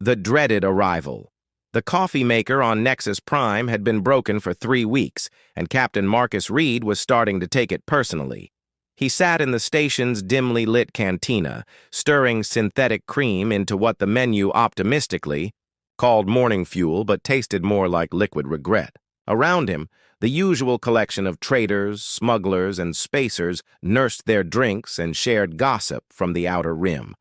The dreaded arrival. The coffee maker on Nexus Prime had been broken for 3 weeks, and Captain Marcus Reed was starting to take it personally. He sat in the station's dimly lit cantina, stirring synthetic cream into what the menu optimistically called morning fuel but tasted more like liquid regret. Around him, the usual collection of traders, smugglers, and spacers nursed their drinks and shared gossip from the outer rim.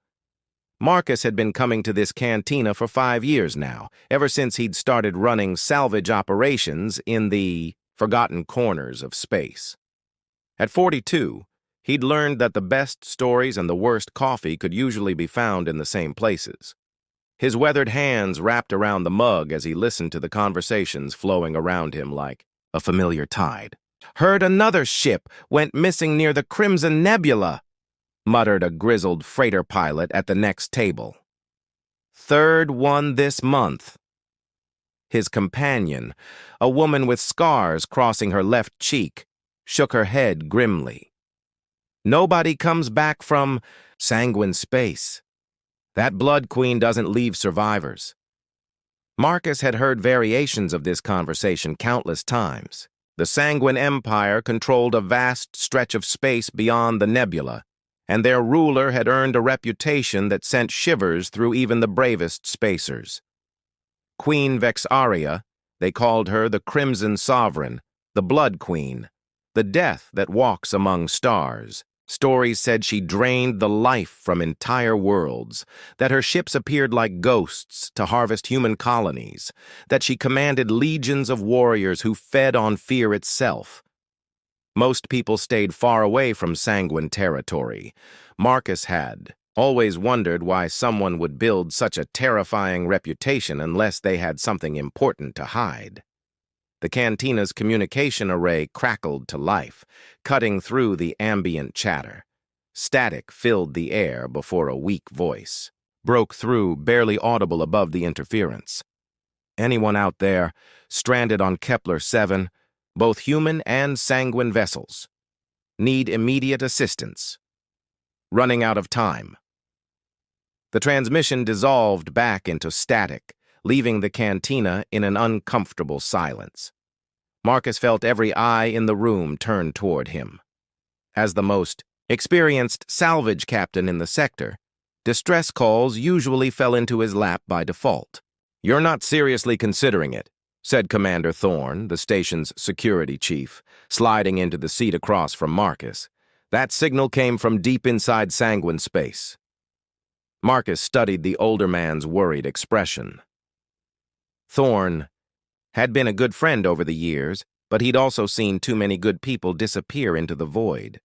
Marcus had been coming to this cantina for 5 years now, ever since he'd started running salvage operations in the forgotten corners of space. At 42, he'd learned that the best stories and the worst coffee could usually be found in the same places. His weathered hands wrapped around the mug as he listened to the conversations flowing around him like a familiar tide. "Heard another ship went missing near the Crimson Nebula," muttered a grizzled freighter pilot at the next table. "Third one this month." His companion, a woman with scars crossing her left cheek, shook her head grimly. "Nobody comes back from sanguine space. That Blood Queen doesn't leave survivors." Marcus had heard variations of this conversation countless times. The Sanguine Empire controlled a vast stretch of space beyond the nebula, and their ruler had earned a reputation that sent shivers through even the bravest spacers. Queen Vexaria, they called her the Crimson Sovereign, the Blood Queen, the death that walks among stars. Stories said she drained the life from entire worlds, that her ships appeared like ghosts to harvest human colonies, that she commanded legions of warriors who fed on fear itself. Most people stayed far away from sanguine territory. Marcus had always wondered why someone would build such a terrifying reputation unless they had something important to hide. The cantina's communication array crackled to life, cutting through the ambient chatter. Static filled the air before a weak voice broke through, barely audible above the interference. "Anyone out there, stranded on Kepler 7, both human and sanguine vessels. Need immediate assistance. Running out of time." The transmission dissolved back into static, leaving the cantina in an uncomfortable silence. Marcus felt every eye in the room turn toward him. As the most experienced salvage captain in the sector, distress calls usually fell into his lap by default. "You're not seriously considering it," said Commander Thorne, the station's security chief, sliding into the seat across from Marcus. "That signal came from deep inside sanguine space." Marcus studied the older man's worried expression. Thorne had been a good friend over the years, but he'd also seen too many good people disappear into the void.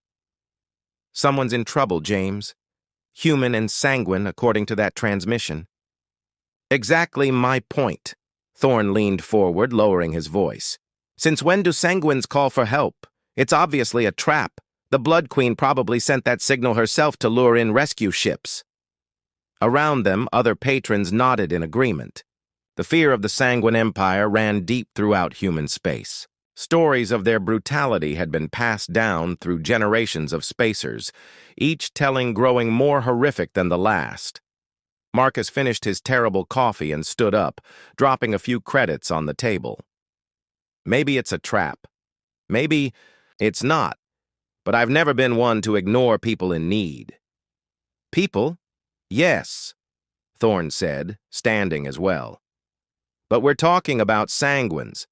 "Someone's in trouble, James. Human and sanguine, according to that transmission." "Exactly my point." Thorne leaned forward, lowering his voice. "Since when do sanguines call for help? It's obviously a trap. The Blood Queen probably sent that signal herself to lure in rescue ships." Around them, other patrons nodded in agreement. The fear of the Sanguine Empire ran deep throughout human space. Stories of their brutality had been passed down through generations of spacers, each telling growing more horrific than the last. Marcus finished his terrible coffee and stood up, dropping a few credits on the table. "Maybe it's a trap. Maybe it's not, but I've never been one to ignore people in need." "People? Yes," Thorne said, standing as well. "But we're talking about sanguines.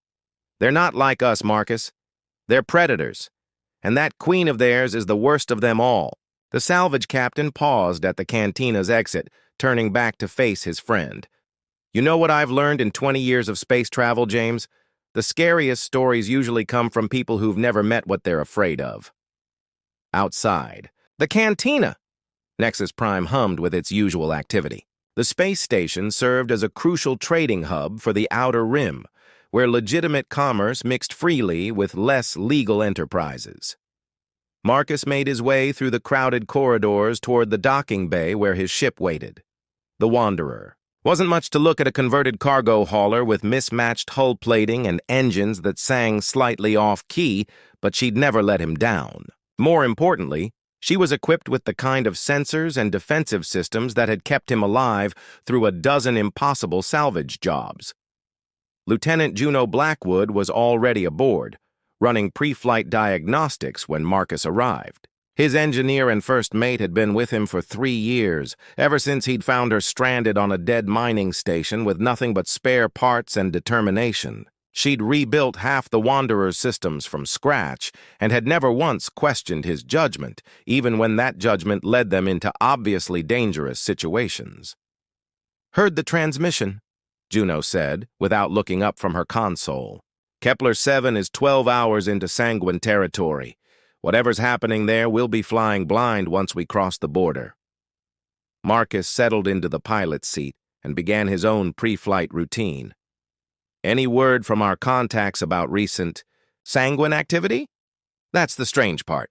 They're not like us, Marcus. They're predators. And that queen of theirs is the worst of them all." The salvage captain paused at the cantina's exit, turning back to face his friend. "You know what I've learned in 20 years of space travel, James? The scariest stories usually come from people who've never met what they're afraid of." Outside, the cantina! Nexus Prime hummed with its usual activity. The space station served as a crucial trading hub for the Outer Rim, where legitimate commerce mixed freely with less legal enterprises. Marcus made his way through the crowded corridors toward the docking bay where his ship waited. The Wanderer. Wasn't much to look at a converted cargo hauler with mismatched hull plating and engines that sang slightly off-key, but she'd never let him down. More importantly, She was equipped with the kind of sensors and defensive systems that had kept him alive through a dozen impossible salvage jobs. Lieutenant Juno Blackwood was already aboard, running pre-flight diagnostics when Marcus arrived. His engineer and first mate had been with him for 3 years, ever since he'd found her stranded on a dead mining station with nothing but spare parts and determination. She'd rebuilt half the Wanderer's systems from scratch and had never once questioned his judgment, even when that judgment led them into obviously dangerous situations. "Heard the transmission," Juno said, without looking up from her console. "Kepler 7 is 12 hours into Sanguine territory. Whatever's happening there, we'll be flying blind once we cross the border." Marcus settled into the pilot's seat and began his own pre-flight routine. "Any word from our contacts about recent Sanguine activity?" "That's the strange part."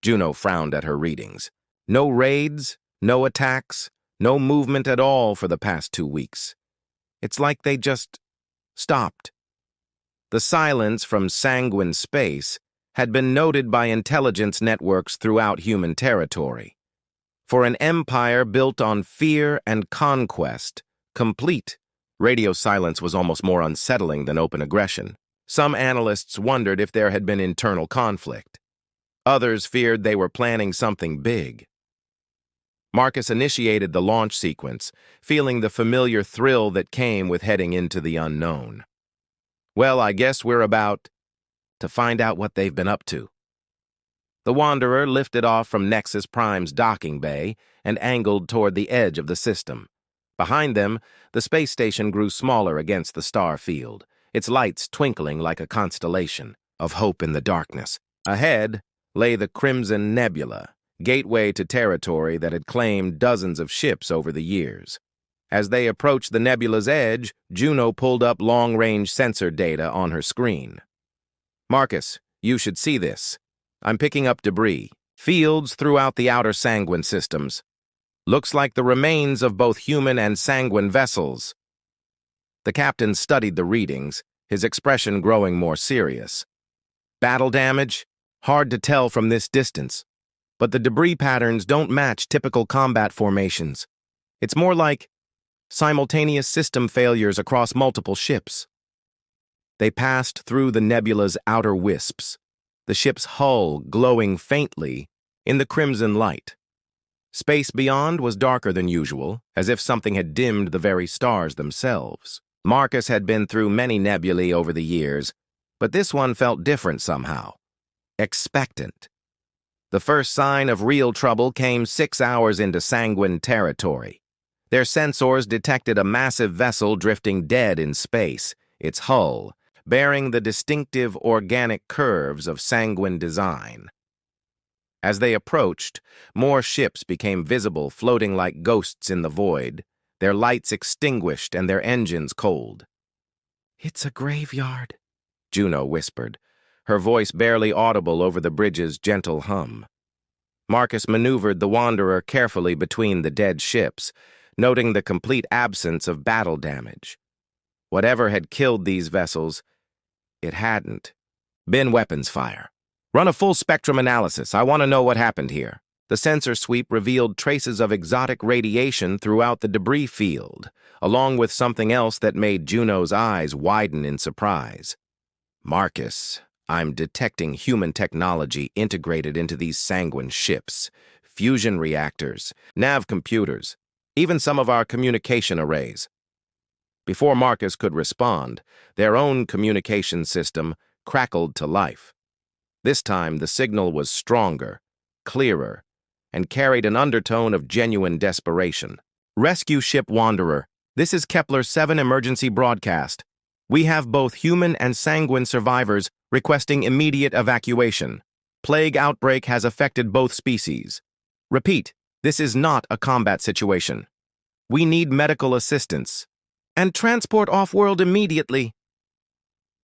Juno frowned at her readings. "No raids, no attacks, no movement at all for the past 2 weeks. It's like they just stopped." The silence from Sanguine space had been noted by intelligence networks throughout human territory. For an empire built on fear and conquest, complete radio silence was almost more unsettling than open aggression. Some analysts wondered if there had been internal conflict. Others feared they were planning something big. Marcus initiated the launch sequence, feeling the familiar thrill that came with heading into the unknown. "Well, I guess we're about to find out what they've been up to." The Wanderer lifted off from Nexus Prime's docking bay and angled toward the edge of the system. Behind them, the space station grew smaller against the star field, its lights twinkling like a constellation of hope in the darkness. Ahead lay the Crimson Nebula, gateway to territory that had claimed dozens of ships over the years. As they approached the nebula's edge, Juno pulled up long-range sensor data on her screen. "Marcus, you should see this. I'm picking up debris, fields throughout the outer Sanguine systems. Looks like the remains of both human and Sanguine vessels." The captain studied the readings, his expression growing more serious. "Battle damage? Hard to tell from this distance. But the debris patterns don't match typical combat formations. It's more like simultaneous system failures across multiple ships." They passed through the nebula's outer wisps, the ship's hull glowing faintly in the crimson light. Space beyond was darker than usual, as if something had dimmed the very stars themselves. Marcus had been through many nebulae over the years, but this one felt different somehow. Expectant. The first sign of real trouble came 6 hours into Sanguine territory. Their sensors detected a massive vessel drifting dead in space, its hull bearing the distinctive organic curves of Sanguine design. As they approached, more ships became visible, floating like ghosts in the void, their lights extinguished and their engines cold. "It's a graveyard," Juno whispered, her voice barely audible over the bridge's gentle hum. Marcus maneuvered the Wanderer carefully between the dead ships, noting the complete absence of battle damage. Whatever had killed these vessels, it hadn't been weapons fire. "Run a full-spectrum analysis. I want to know what happened here." The sensor sweep revealed traces of exotic radiation throughout the debris field, along with something else that made Juno's eyes widen in surprise. "Marcus, I'm detecting human technology integrated into these Sanguine ships, fusion reactors, nav computers, even some of our communication arrays." Before Marcus could respond, their own communication system crackled to life. This time, the signal was stronger, clearer, and carried an undertone of genuine desperation. "Rescue Ship Wanderer, this is Kepler 7 emergency broadcast. We have both human and Sanguine survivors requesting immediate evacuation. Plague outbreak has affected both species. Repeat, this is not a combat situation. We need medical assistance. And transport off-world immediately."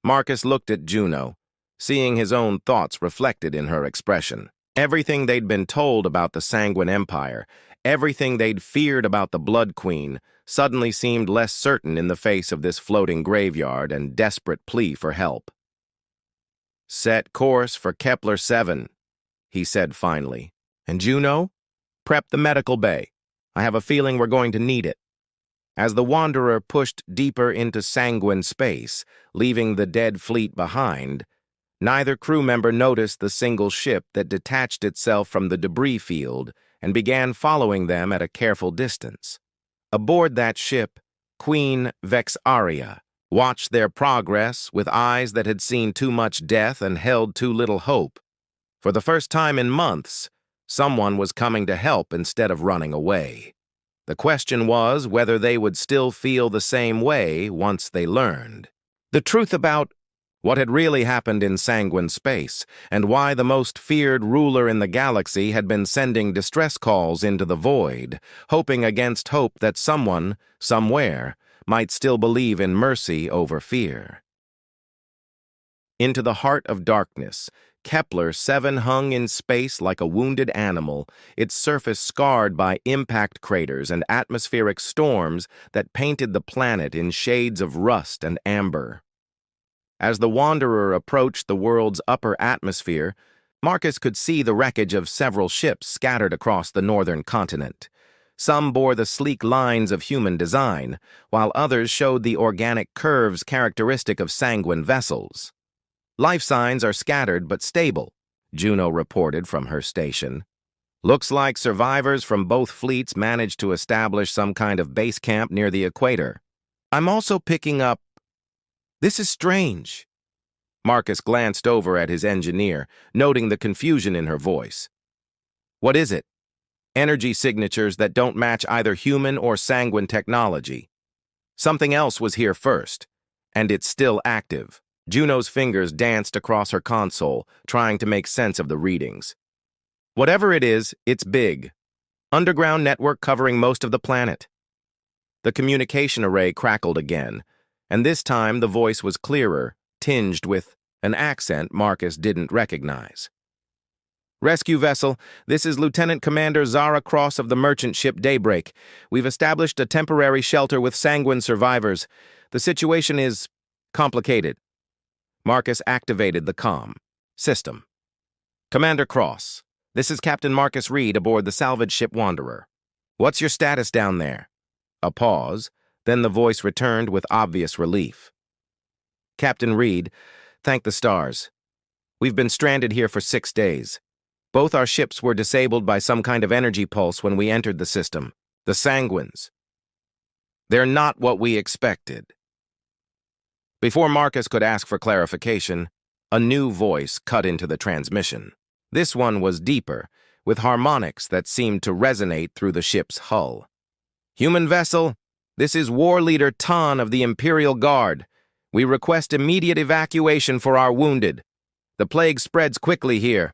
Marcus looked at Juno, seeing his own thoughts reflected in her expression. Everything they'd been told about the Sanguine Empire, everything they'd feared about the Blood Queen, suddenly seemed less certain in the face of this floating graveyard and desperate plea for help. "Set course for Kepler 7, he said finally. And Juno? Prep the medical bay. I have a feeling we're going to need it. As the Wanderer pushed deeper into sanguine space, leaving the dead fleet behind, neither crew member noticed the single ship that detached itself from the debris field and began following them at a careful distance. Aboard that ship, Queen Vexaria watched their progress with eyes that had seen too much death and held too little hope. For the first time in months, someone was coming to help instead of running away. The question was whether they would still feel the same way once they learned the truth about what had really happened in sanguine space and why the most feared ruler in the galaxy had been sending distress calls into the void, hoping against hope that someone, somewhere, might still believe in mercy over fear. Into the heart of darkness, Kepler-7 hung in space like a wounded animal, its surface scarred by impact craters and atmospheric storms that painted the planet in shades of rust and amber. As the Wanderer approached the world's upper atmosphere, Marcus could see the wreckage of several ships scattered across the northern continent. Some bore the sleek lines of human design, while others showed the organic curves characteristic of sanguine vessels. Life signs are scattered but stable, Juno reported from her station. Looks like survivors from both fleets managed to establish some kind of base camp near the equator. I'm also picking up... This is strange. Marcus glanced over at his engineer, noting the confusion in her voice. What is it? Energy signatures that don't match either human or sanguine technology. Something else was here first, and it's still active. Juno's fingers danced across her console, trying to make sense of the readings. Whatever it is, it's big. Underground network covering most of the planet. The communication array crackled again, and this time the voice was clearer, tinged with an accent Marcus didn't recognize. Rescue vessel, this is Lieutenant Commander Zara Cross of the merchant ship Daybreak. We've established a temporary shelter with sanguine survivors. The situation is complicated. Marcus activated the comm system. Commander Cross, this is Captain Marcus Reed aboard the salvage ship Wanderer. What's your status down there? A pause, then the voice returned with obvious relief. Captain Reed, thank the stars. We've been stranded here for 6 days. Both our ships were disabled by some kind of energy pulse when we entered the system. The Sanguines. They're not what we expected. Before Marcus could ask for clarification, a new voice cut into the transmission. This one was deeper, with harmonics that seemed to resonate through the ship's hull. Human vessel, this is War Leader Tan of the Imperial Guard. We request immediate evacuation for our wounded. The plague spreads quickly here.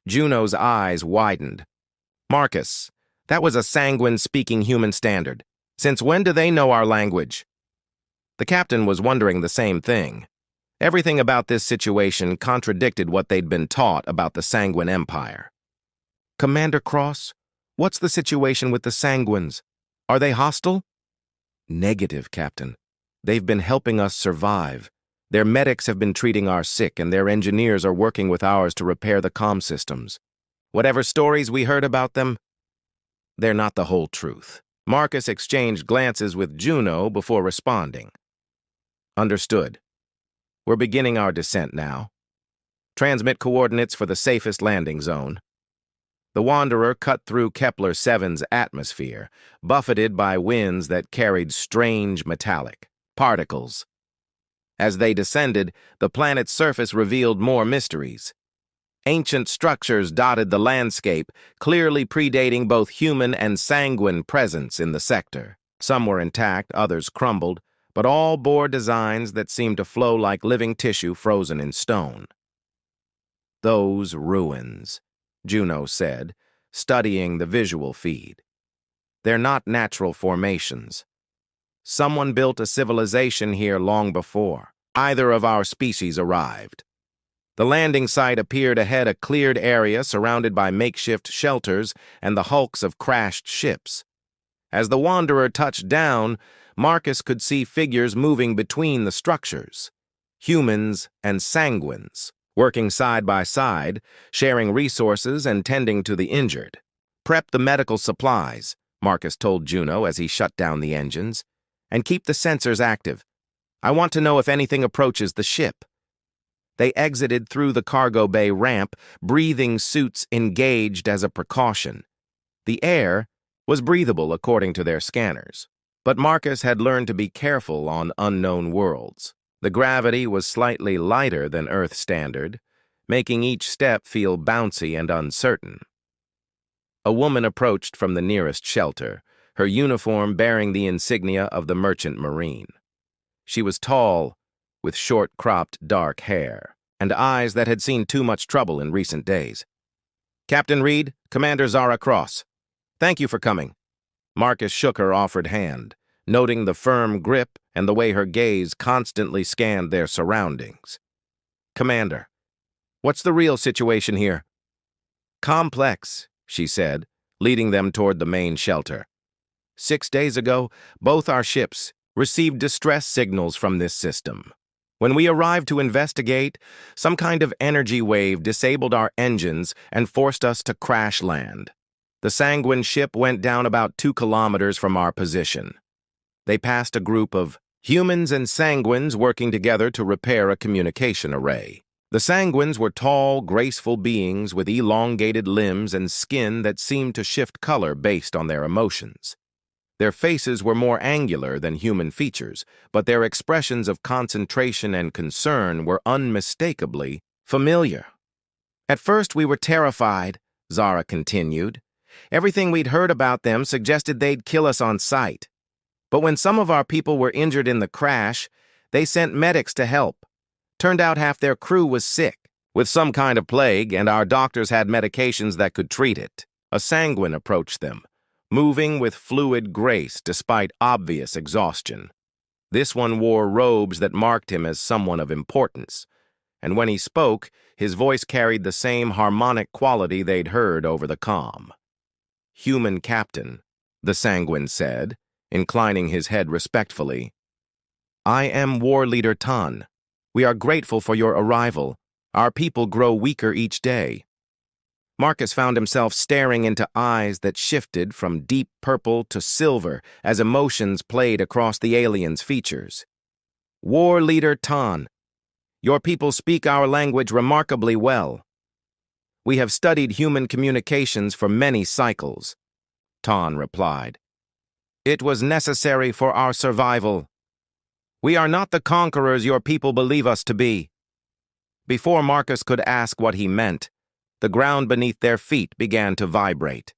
Juno's eyes widened. Marcus, that was a sanguine-speaking human standard. Since when do they know our language? The captain was wondering the same thing. Everything about this situation contradicted what they'd been taught about the Sanguine Empire. Commander Cross, what's the situation with the Sanguines? Are they hostile? Negative, Captain. They've been helping us survive. Their medics have been treating our sick, and their engineers are working with ours to repair the comm systems. Whatever stories we heard about them, they're not the whole truth. Marcus exchanged glances with Juno before responding. Understood. We're beginning our descent now. Transmit coordinates for the safest landing zone. The Wanderer cut through Kepler-7's atmosphere, buffeted by winds that carried strange metallic particles. As they descended, the planet's surface revealed more mysteries. Ancient structures dotted the landscape, clearly predating both human and sanguine presence in the sector. Some were intact, others crumbled, but all bore designs that seemed to flow like living tissue frozen in stone. Those ruins, Juno said, studying the visual feed. They're not natural formations. Someone built a civilization here long before either of our species arrived. The landing site appeared ahead a cleared area surrounded by makeshift shelters and the hulks of crashed ships. As the Wanderer touched down, Marcus could see figures moving between the structures. Humans and Sanguines, working side by side, sharing resources and tending to the injured. Prep the medical supplies, Marcus told Juno as he shut down the engines, and keep the sensors active. I want to know if anything approaches the ship. They exited through the cargo bay ramp, breathing suits engaged as a precaution. The air was breathable according to their scanners, but Marcus had learned to be careful on unknown worlds. The gravity was slightly lighter than Earth standard, making each step feel bouncy and uncertain. A woman approached from the nearest shelter, her uniform bearing the insignia of the merchant marine. She was tall, with short-cropped dark hair, and eyes that had seen too much trouble in recent days. Captain Reed, Commander Zara Cross. Thank you for coming. Marcus shook her offered hand, noting the firm grip and the way her gaze constantly scanned their surroundings. Commander, what's the real situation here? Complex, she said, leading them toward the main shelter. 6 days ago, both our ships received distress signals from this system. When we arrived to investigate, some kind of energy wave disabled our engines and forced us to crash land. The Sanguine ship went down about 2 kilometers from our position. They passed a group of humans and Sanguines working together to repair a communication array. The Sanguines were tall, graceful beings with elongated limbs and skin that seemed to shift color based on their emotions. Their faces were more angular than human features, but their expressions of concentration and concern were unmistakably familiar. At first we were terrified, Zara continued. Everything we'd heard about them suggested they'd kill us on sight. But when some of our people were injured in the crash, they sent medics to help. Turned out half their crew was sick, with some kind of plague, and our doctors had medications that could treat it. A Sanguine approached them, moving with fluid grace despite obvious exhaustion. This one wore robes that marked him as someone of importance, and when he spoke, his voice carried the same harmonic quality they'd heard over the comm. Human Captain, the Sanguine said, inclining his head respectfully. I am War Leader Tan. We are grateful for your arrival. Our people grow weaker each day. Marcus found himself staring into eyes that shifted from deep purple to silver as emotions played across the alien's features. War Leader Tan, your people speak our language remarkably well. We have studied human communications for many cycles, Tan replied. It was necessary for our survival. We are not the conquerors your people believe us to be. Before Marcus could ask what he meant, the ground beneath their feet began to vibrate.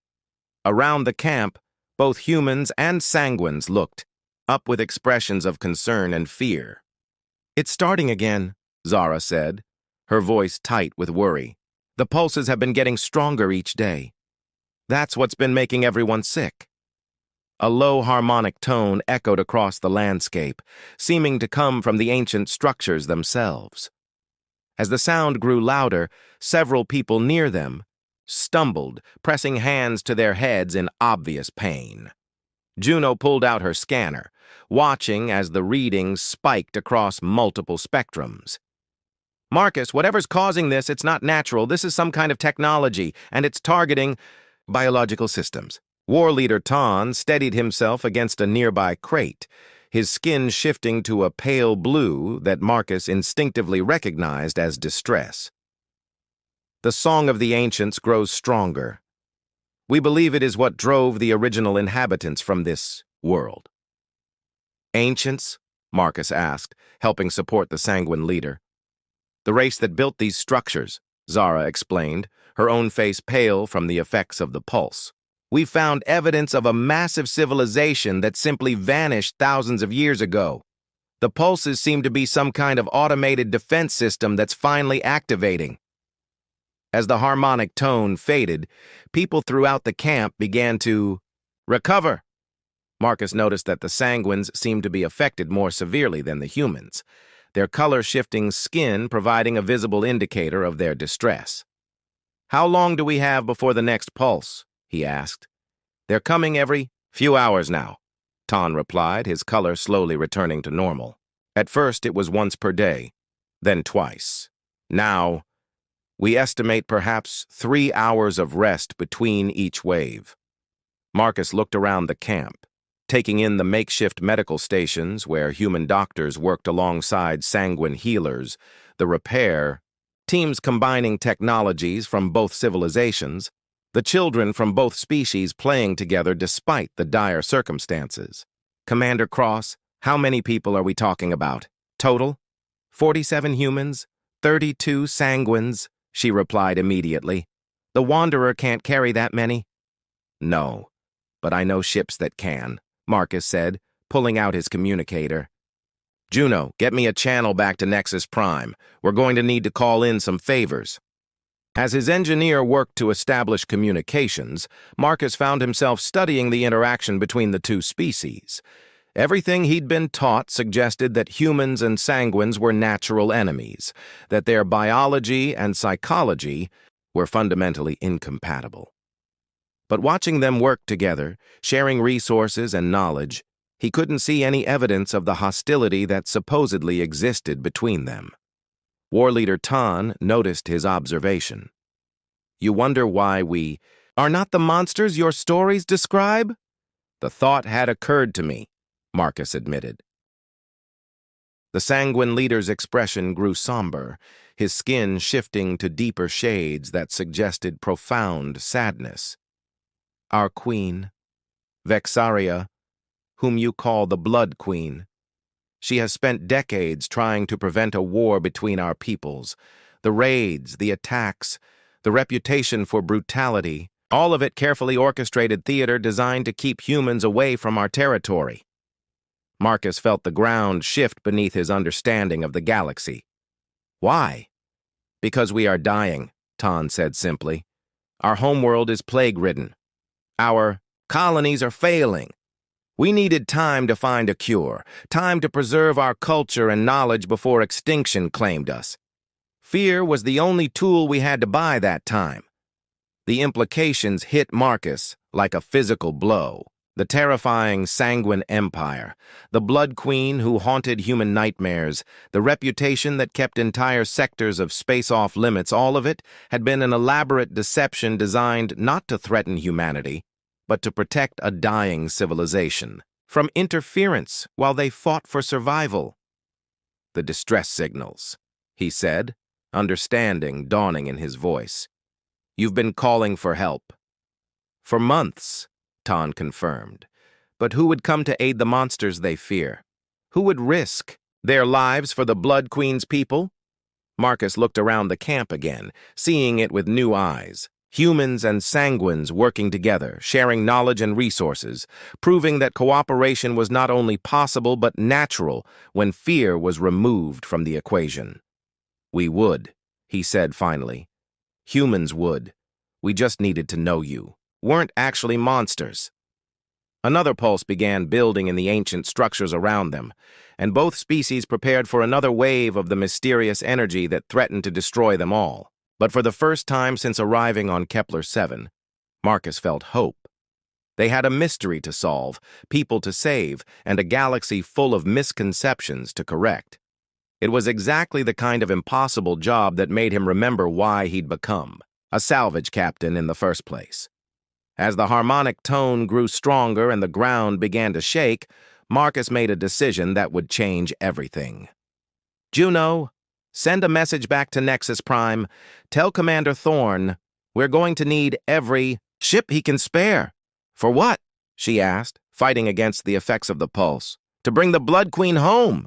Around the camp, both humans and Sanguines looked, up with expressions of concern and fear. It's starting again, Zara said, her voice tight with worry. The pulses have been getting stronger each day. That's what's been making everyone sick. A low harmonic tone echoed across the landscape, seeming to come from the ancient structures themselves. As the sound grew louder, several people near them stumbled, pressing hands to their heads in obvious pain. Juno pulled out her scanner, watching as the readings spiked across multiple spectrums. Marcus, whatever's causing this, it's not natural. This is some kind of technology, and it's targeting biological systems. War Leader Tan steadied himself against a nearby crate, his skin shifting to a pale blue that Marcus instinctively recognized as distress. The song of the ancients grows stronger. We believe it is what drove the original inhabitants from this world. Ancients? Marcus asked, helping support the Sanguine leader. The race that built these structures, Zara explained, her own face pale from the effects of the pulse. We found evidence of a massive civilization that simply vanished thousands of years ago. The pulses seem to be some kind of automated defense system that's finally activating. As the harmonic tone faded, people throughout the camp began to recover. Marcus noticed that the Sanguines seemed to be affected more severely than the humans, their color-shifting skin providing a visible indicator of their distress. How long do we have before the next pulse? He asked. They're coming every few hours now, Tan replied, his color slowly returning to normal. At first it was once per day, then twice. Now, we estimate perhaps 3 hours of rest between each wave. Marcus looked around the camp, taking in the makeshift medical stations where human doctors worked alongside sanguine healers, the repair, teams combining technologies from both civilizations, the children from both species playing together despite the dire circumstances. Commander Cross, how many people are we talking about? Total? 47 humans, 32 sanguines, she replied immediately. The Wanderer can't carry that many. No, but I know ships that can, Marcus said, pulling out his communicator. Juno, get me a channel back to Nexus Prime. We're going to need to call in some favors. As his engineer worked to establish communications, Marcus found himself studying the interaction between the two species. Everything he'd been taught suggested that humans and sanguines were natural enemies, that their biology and psychology were fundamentally incompatible. But watching them work together, sharing resources and knowledge, he couldn't see any evidence of the hostility that supposedly existed between them. War Leader Tan noticed his observation. You wonder why we are not the monsters your stories describe? The thought had occurred to me, Marcus admitted. The sanguine leader's expression grew somber, his skin shifting to deeper shades that suggested profound sadness. Our queen, Vexaria, whom you call the Blood Queen. She has spent decades trying to prevent a war between our peoples. The raids, the attacks, the reputation for brutality, all of it carefully orchestrated theater designed to keep humans away from our territory. Marcus felt the ground shift beneath his understanding of the galaxy. Why? Because we are dying, Tan said simply. Our homeworld is plague-ridden. Our colonies are failing. We needed time to find a cure, time to preserve our culture and knowledge before extinction claimed us. Fear was the only tool we had to buy that time. The implications hit Marcus like a physical blow. The terrifying sanguine empire, the Blood Queen who haunted human nightmares, the reputation that kept entire sectors of space off limits, all of it had been an elaborate deception designed not to threaten humanity, but to protect a dying civilization from interference while they fought for survival. The distress signals, he said, understanding dawning in his voice. You've been calling for help. For months, Tan confirmed. But who would come to aid the monsters they fear? Who would risk their lives for the Blood Queen's people? Marcus looked around the camp again, seeing it with new eyes. Humans and sanguines working together, sharing knowledge and resources, proving that cooperation was not only possible but natural when fear was removed from the equation. We would, he said finally. Humans would. We just needed to know you. Weren't actually monsters. Another pulse began building in the ancient structures around them, and both species prepared for another wave of the mysterious energy that threatened to destroy them all. But for the first time since arriving on Kepler 7, Marcus felt hope. They had a mystery to solve, people to save, and a galaxy full of misconceptions to correct. It was exactly the kind of impossible job that made him remember why he'd become a salvage captain in the first place. As the harmonic tone grew stronger and the ground began to shake, Marcus made a decision that would change everything. Juno, send a message back to Nexus Prime. Tell Commander Thorne we're going to need every ship he can spare. For what? She asked, fighting against the effects of the pulse. To bring the Blood Queen home.